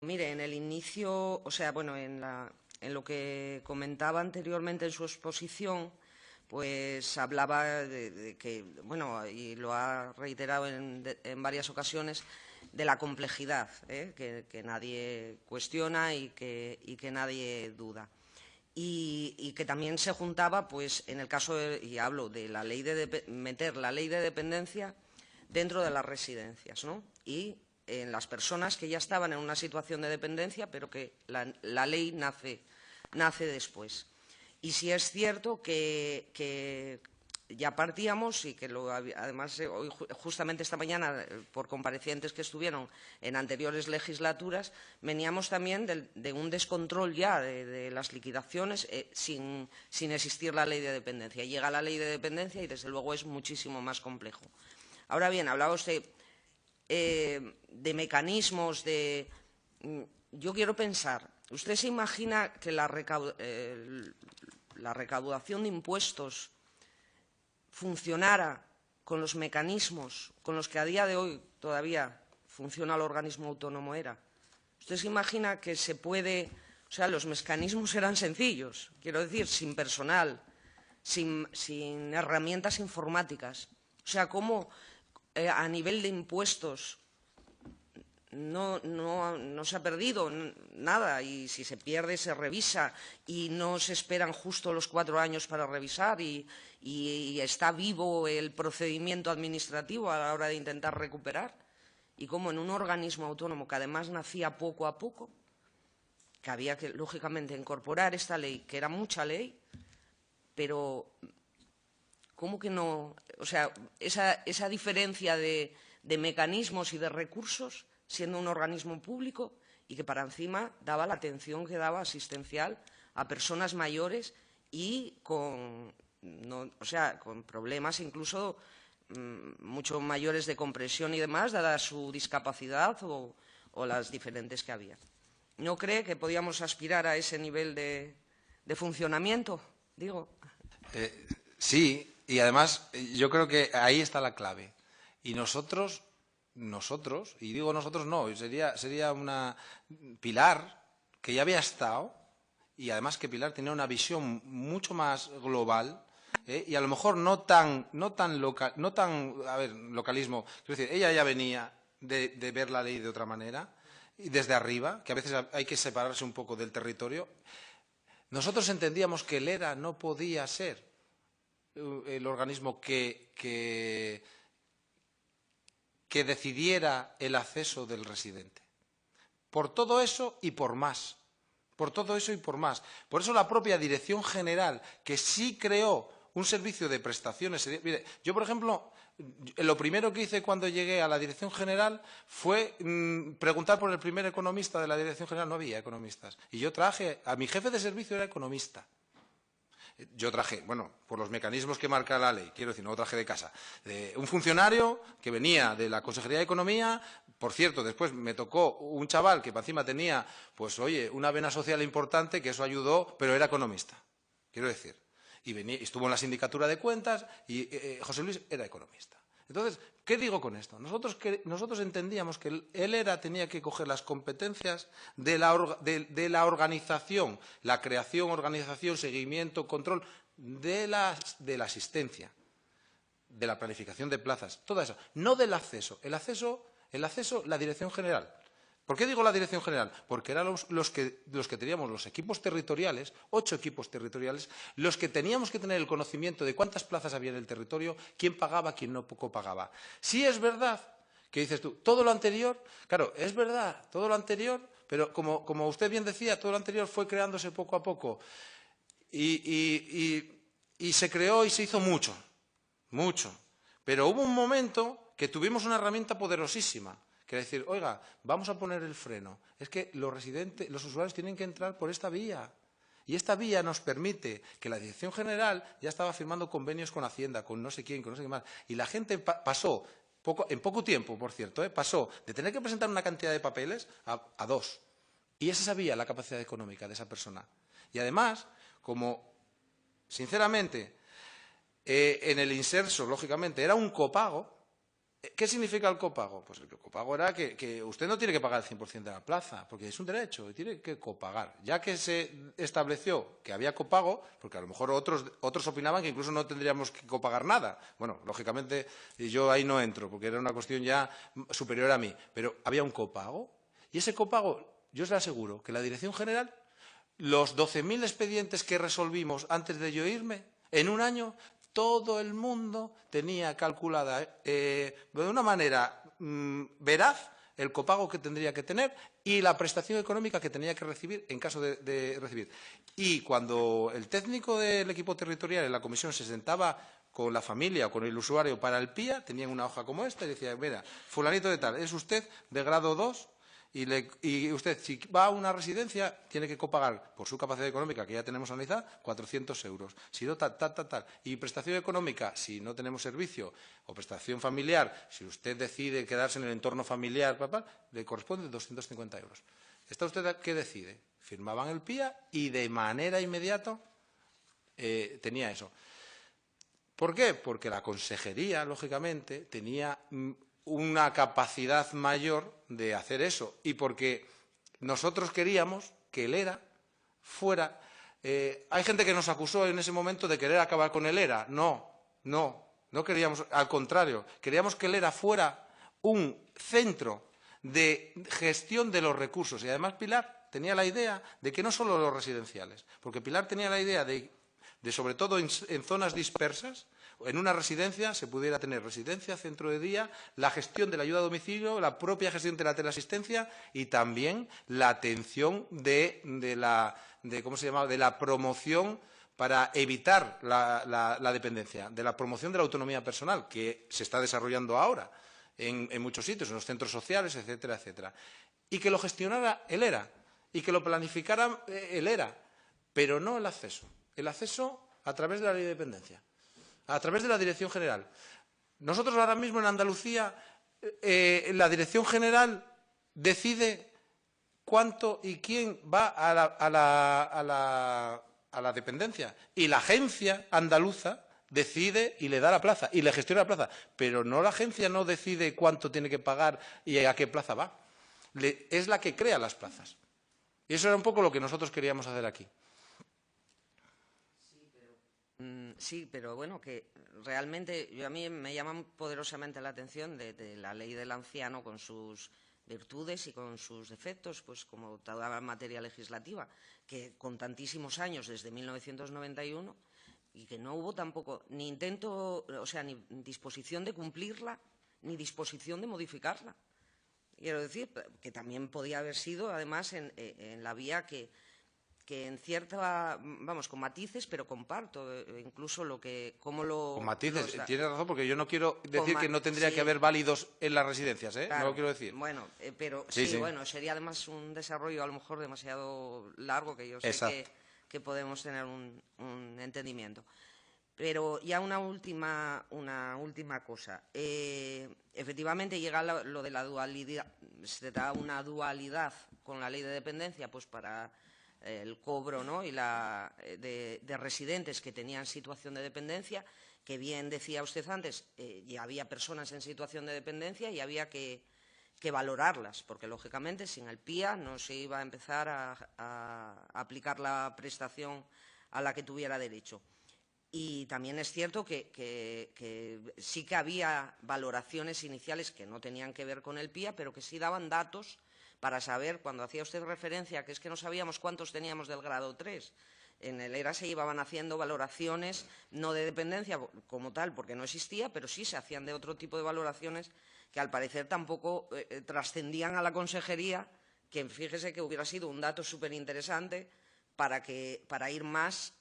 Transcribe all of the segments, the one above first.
Mire, en el inicio, o sea, bueno, en lo que comentaba anteriormente en su exposición, pues hablaba de que, bueno, y lo ha reiterado en varias ocasiones, de la complejidad, que nadie cuestiona y que nadie duda. Y que también se juntaba, pues, en el caso, y hablo de la ley meter la ley de dependencia dentro de las residencias, ¿no? Y en las personas que ya estaban en una situación de dependencia, pero que la ley nace después. Y sí es cierto que ya partíamos y que además hoy, justamente esta mañana, por comparecientes que estuvieron en anteriores legislaturas, veníamos también de un descontrol ya de las liquidaciones sin existir la ley de dependencia. Llega la ley de dependencia y, desde luego, es muchísimo más complejo. Ahora bien, hablaba usted de mecanismos, yo quiero pensar, ¿usted se imagina que la recaudación de impuestos funcionara con los mecanismos con los que a día de hoy todavía funciona el organismo autónomo ERA? ¿Usted se imagina que se puede, o sea, los mecanismos eran sencillos, quiero decir, sin personal, sin herramientas informáticas? O sea, ¿cómo a nivel de impuestos no se ha perdido nada? Y si se pierde, se revisa y no se esperan justo los 4 años para revisar y está vivo el procedimiento administrativo a la hora de intentar recuperar. Y como en un organismo autónomo que además nacía poco a poco, que había que, lógicamente, incorporar esta ley, que era mucha ley, pero ¿cómo que no? O sea, esa diferencia de mecanismos y de recursos, siendo un organismo público y que para encima daba la atención que daba asistencial a personas mayores y con problemas incluso mucho mayores de compresión y demás, dada su discapacidad o las diferentes que había. ¿No cree que podíamos aspirar a ese nivel de funcionamiento? Digo. Sí, y además yo creo que ahí está la clave. Y nosotros, y digo nosotros no, sería una Pilar, que ya había estado, y además que Pilar tenía una visión mucho más global, y a lo mejor no tan localismo. Quiero decir, ella ya venía de ver la ley de otra manera, y desde arriba, que a veces hay que separarse un poco del territorio. Nosotros entendíamos que el ERA no podía ser el organismo que decidiera el acceso del residente. Por todo eso y por más. Por todo eso y por más. Por eso la propia Dirección General, que sí creó un servicio de prestaciones. Mire, yo, por ejemplo, lo primero que hice cuando llegué a la Dirección General fue preguntar por el primer economista de la Dirección General. No había economistas. Y yo traje, a mi jefe de servicio era economista. Yo traje, bueno, por los mecanismos que marca la ley, quiero decir, no lo traje de casa, un funcionario que venía de la Consejería de Economía. Por cierto, después me tocó un chaval que para encima tenía, pues oye, una vena social importante, que eso ayudó, pero era economista, quiero decir. Y estuvo en la sindicatura de cuentas y José Luis era economista. Entonces, ¿qué digo con esto? Nosotros entendíamos que el ERA tenía que coger las competencias de la organización, la creación, organización, seguimiento, control de la asistencia, de la planificación de plazas, todo eso, no del acceso. El acceso, la Dirección General. ¿Por qué digo la Dirección General? Porque eran los que teníamos los equipos territoriales, 8 equipos territoriales, los que teníamos que tener el conocimiento de cuántas plazas había en el territorio, quién pagaba, quién no poco pagaba. Sí es verdad que dices tú, todo lo anterior, claro, es verdad, todo lo anterior, pero como usted bien decía, todo lo anterior fue creándose poco a poco y se creó y se hizo mucho, mucho. Pero hubo un momento que tuvimos una herramienta poderosísima, que es decir, oiga, vamos a poner el freno. Es que los usuarios tienen que entrar por esta vía. Y esta vía nos permite que la Dirección General ya estaba firmando convenios con Hacienda, con no sé quién, con no sé qué más. Y la gente pasó, en poco tiempo, por cierto, pasó de tener que presentar una cantidad de papeles a 2. Y esa sabía la capacidad económica de esa persona. Y además, como, sinceramente, en el inserso, lógicamente, era un copago, ¿Qué significa el copago? Pues el copago era que usted no tiene que pagar el 100% de la plaza, porque es un derecho, y tiene que copagar. Ya que se estableció que había copago, porque a lo mejor otros opinaban que incluso no tendríamos que copagar nada. Bueno, lógicamente yo ahí no entro, porque era una cuestión ya superior a mí, pero había un copago. Y ese copago, yo os le aseguro que la Dirección General, los 12.000 expedientes que resolvimos antes de yo irme, en un año, todo el mundo tenía calculada de una manera veraz el copago que tendría que tener y la prestación económica que tenía que recibir en caso de recibir. Y cuando el técnico del equipo territorial en la comisión se sentaba con la familia o con el usuario para el PIA, tenían una hoja como esta y decía, mira, fulanito de tal, es usted de grado 2 y usted, si va a una residencia, tiene que copagar por su capacidad económica, que ya tenemos analizada, 400 euros. Si no, tal. Y prestación económica, si no tenemos servicio, o prestación familiar, si usted decide quedarse en el entorno familiar, le corresponde 250 euros. ¿Está usted qué decide? Firmaban el PIA y de manera inmediata tenía eso. ¿Por qué? Porque la consejería, lógicamente, tenía una capacidad mayor de hacer eso y porque nosotros queríamos que el ERA fuera... hay gente que nos acusó en ese momento de querer acabar con el ERA. No queríamos, al contrario, queríamos que el ERA fuera un centro de gestión de los recursos y además Pilar tenía la idea de que no solo los residenciales, porque Pilar tenía la idea de sobre todo en zonas dispersas, en una residencia se pudiera tener residencia, centro de día, la gestión de la ayuda a domicilio, la propia gestión de la teleasistencia y también la atención de la promoción para evitar la dependencia, de la promoción de la autonomía personal, que se está desarrollando ahora en muchos sitios, en los centros sociales, etcétera, etcétera. Y que lo gestionara el ERA y que lo planificara el ERA, pero no el acceso. El acceso a través de la Ley de Dependencia, a través de la Dirección General. Nosotros ahora mismo en Andalucía, la Dirección General decide cuánto y quién va a la dependencia. Y la agencia andaluza decide y le da la plaza y le gestiona la plaza. Pero no, la agencia no decide cuánto tiene que pagar y a qué plaza va. Es la que crea las plazas. Y eso era un poco lo que nosotros queríamos hacer aquí. Sí, pero bueno, que realmente a mí me llama poderosamente la atención de la ley del anciano con sus virtudes y con sus defectos, pues como toda materia legislativa, que con tantísimos años, desde 1991, y que no hubo tampoco ni intento, o sea, ni disposición de cumplirla, ni disposición de modificarla. Quiero decir que también podía haber sido, además, en la vía que en cierta, vamos, con matices, pero comparto incluso cómo lo... Con matices, tiene razón, porque yo no quiero decir que no tendría que haber válidos en las residencias, ¿eh? Claro, no lo quiero decir. Bueno, pero sí, bueno, sería además un desarrollo a lo mejor demasiado largo, que yo sé que podemos tener un entendimiento. Pero ya una última cosa. Efectivamente llega lo de la dualidad, se da una dualidad con la ley de dependencia, pues para el cobro, ¿no? y de residentes que tenían situación de dependencia, que bien decía usted antes, ya había personas en situación de dependencia y había que valorarlas, porque lógicamente sin el PIA no se iba a empezar a aplicar la prestación a la que tuviera derecho. Y también es cierto que sí que había valoraciones iniciales que no tenían que ver con el PIA, pero que sí daban datos para saber, cuando hacía usted referencia, que es que no sabíamos cuántos teníamos del grado 3. En el ERA se llevaban haciendo valoraciones, no de dependencia como tal, porque no existía, pero sí se hacían de otro tipo de valoraciones que al parecer tampoco trascendían a la consejería, que fíjese que hubiera sido un dato súper interesante para ir más,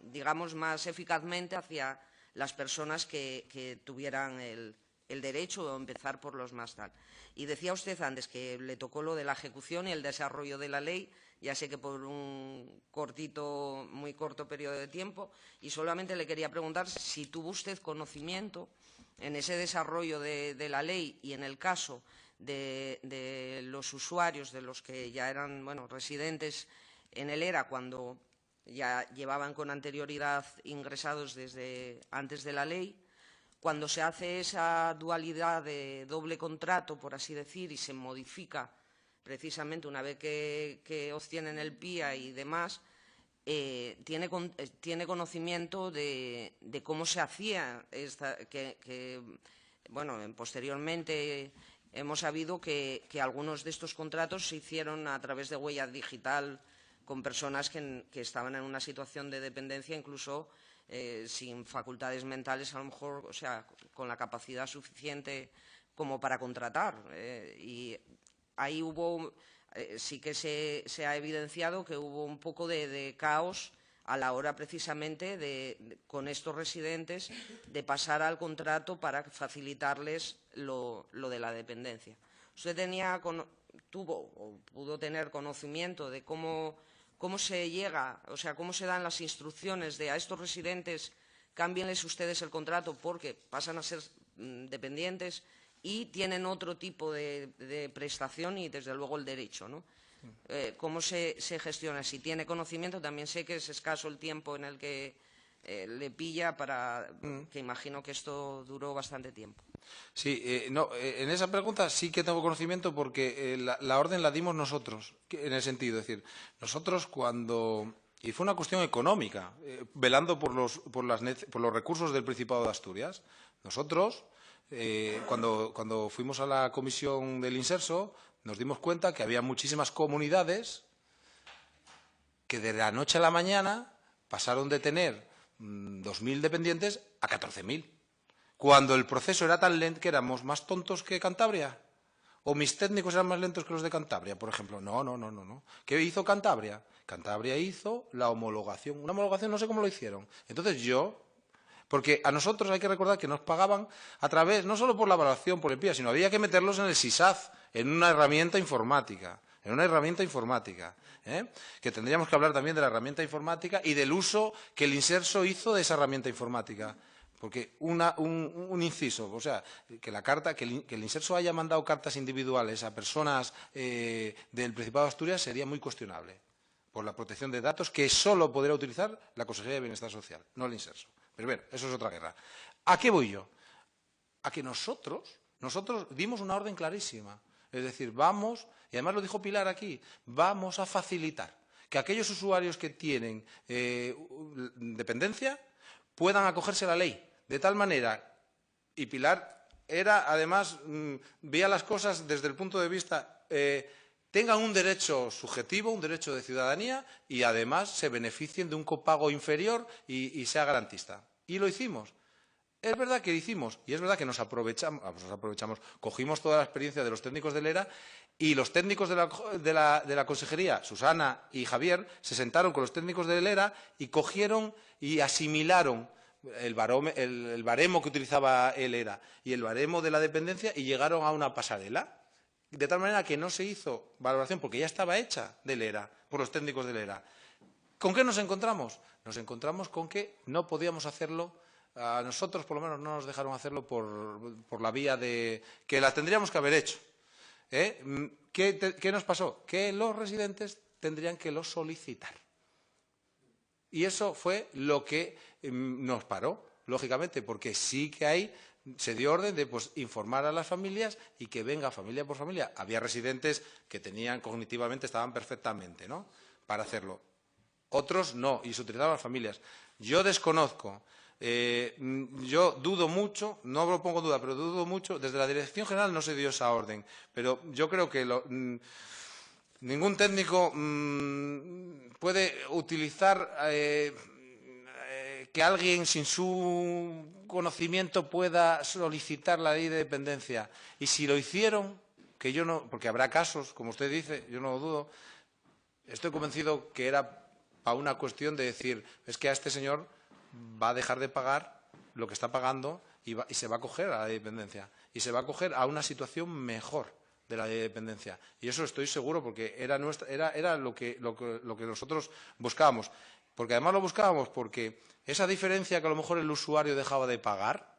digamos, más eficazmente hacia las personas que tuvieran el derecho o empezar por los más tal. Y decía usted antes que le tocó lo de la ejecución y el desarrollo de la ley, ya sé que por un muy corto periodo de tiempo, y solamente le quería preguntar si tuvo usted conocimiento en ese desarrollo de la ley y en el caso de los usuarios, de los que ya eran residentes en el ERA cuando ya llevaban con anterioridad ingresados desde antes de la ley, cuando se hace esa dualidad de doble contrato, por así decir, y se modifica precisamente una vez que obtienen el PIA y demás, tiene conocimiento de cómo se hacía bueno, posteriormente hemos sabido que algunos de estos contratos se hicieron a través de huella digital con personas que estaban en una situación de dependencia, incluso sin facultades mentales, a lo mejor, o sea, con la capacidad suficiente como para contratar. Y ahí sí que se ha evidenciado que hubo un poco de caos a la hora precisamente con estos residentes de pasar al contrato para facilitarles lo de la dependencia. ¿Usted tuvo o pudo tener conocimiento de cómo se llega, o sea, cómo se dan las instrucciones de a estos residentes cámbienles ustedes el contrato porque pasan a ser dependientes y tienen otro tipo de prestación y, desde luego, el derecho, ¿no? ¿Cómo se gestiona? Si tiene conocimiento, también sé que es escaso el tiempo en el que le pilla que imagino que esto duró bastante tiempo. Sí, en esa pregunta sí que tengo conocimiento porque la orden la dimos nosotros, en el sentido, es decir, nosotros y fue una cuestión económica, velando por los recursos del Principado de Asturias. Nosotros, cuando fuimos a la comisión del Inserso, nos dimos cuenta que había muchísimas comunidades que de la noche a la mañana pasaron de tener 2.000 dependientes a 14.000. Cuando el proceso era tan lento que éramos más tontos que Cantabria. ¿O mis técnicos eran más lentos que los de Cantabria, por ejemplo? No. ¿Qué hizo Cantabria? Cantabria hizo la homologación. Una homologación no sé cómo lo hicieron. Entonces porque a nosotros hay que recordar que nos pagaban a través, no solo por la evaluación, por el PIA, sino había que meterlos en el SISAZ, en una herramienta informática. Que tendríamos que hablar también de la herramienta informática y del uso que el Inserso hizo de esa herramienta informática. Porque un inciso, o sea, que el Inserso haya mandado cartas individuales a personas del Principado de Asturias sería muy cuestionable por la protección de datos que solo podrá utilizar la Consejería de Bienestar Social, no el Inserso. Pero bueno, eso es otra guerra. ¿A qué voy yo? A que nosotros dimos una orden clarísima. Es decir, y además lo dijo Pilar aquí, vamos a facilitar que aquellos usuarios que tienen dependencia puedan acogerse a la ley. De tal manera, y Pilar además, veía las cosas desde el punto de vista, tengan un derecho subjetivo, un derecho de ciudadanía y además se beneficien de un copago inferior y sea garantista. Y lo hicimos. Es verdad que hicimos, y es verdad que nos aprovechamos, cogimos toda la experiencia de los técnicos del ERA y los técnicos de la Consejería, Susana y Javier, se sentaron con los técnicos del ERA y cogieron y asimilaron el baremo que utilizaba el ERA y el baremo de la dependencia y llegaron a una pasarela. De tal manera que no se hizo valoración porque ya estaba hecha del ERA, por los técnicos del ERA. ¿Con qué nos encontramos? Nos encontramos con que no podíamos hacerlo. A nosotros, por lo menos, no nos dejaron hacerlo por la vía de que la tendríamos que haber hecho. ¿Qué nos pasó? Que los residentes tendrían que lo solicitar. Y eso fue lo que nos paró, lógicamente, porque sí que se dio orden de informar a las familias y que venga familia por familia. Había residentes que cognitivamente estaban perfectamente, ¿no?, para hacerlo. Otros no, y se utilizaban las familias. Yo desconozco. Yo dudo mucho, no lo pongo en duda, pero dudo mucho. Desde la Dirección General no se dio esa orden, pero yo creo que ningún técnico puede utilizar que alguien sin su conocimiento pueda solicitar la ley de dependencia. Y si lo hicieron, que yo no, porque habrá casos, como usted dice, yo no lo dudo, estoy convencido que era para una cuestión de decir, es que a este señor va a dejar de pagar lo que está pagando y se va a acoger a la dependencia. Y se va a acoger a una situación mejor de la dependencia. Y eso estoy seguro porque era lo que nosotros buscábamos. Porque además lo buscábamos porque esa diferencia que a lo mejor el usuario dejaba de pagar,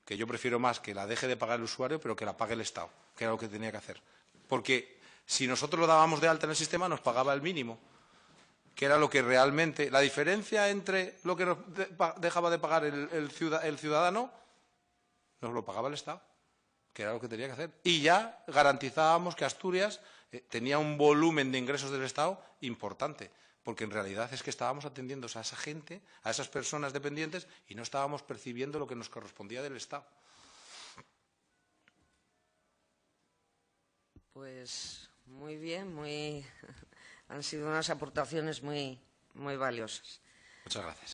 que yo prefiero más que la deje de pagar el usuario, pero que la pague el Estado, que era lo que tenía que hacer. Porque si nosotros lo dábamos de alta en el sistema, nos pagaba el mínimo, que era lo que realmente... La diferencia entre lo que nos dejaba de pagar el ciudadano nos lo pagaba el Estado, que era lo que tenía que hacer. Y ya garantizábamos que Asturias tenía un volumen de ingresos del Estado importante, porque en realidad es que estábamos atendiendo a esa gente, a esas personas dependientes, y no estábamos percibiendo lo que nos correspondía del Estado. Pues muy bien, han sido unas aportaciones muy valiosas. Muchas gracias.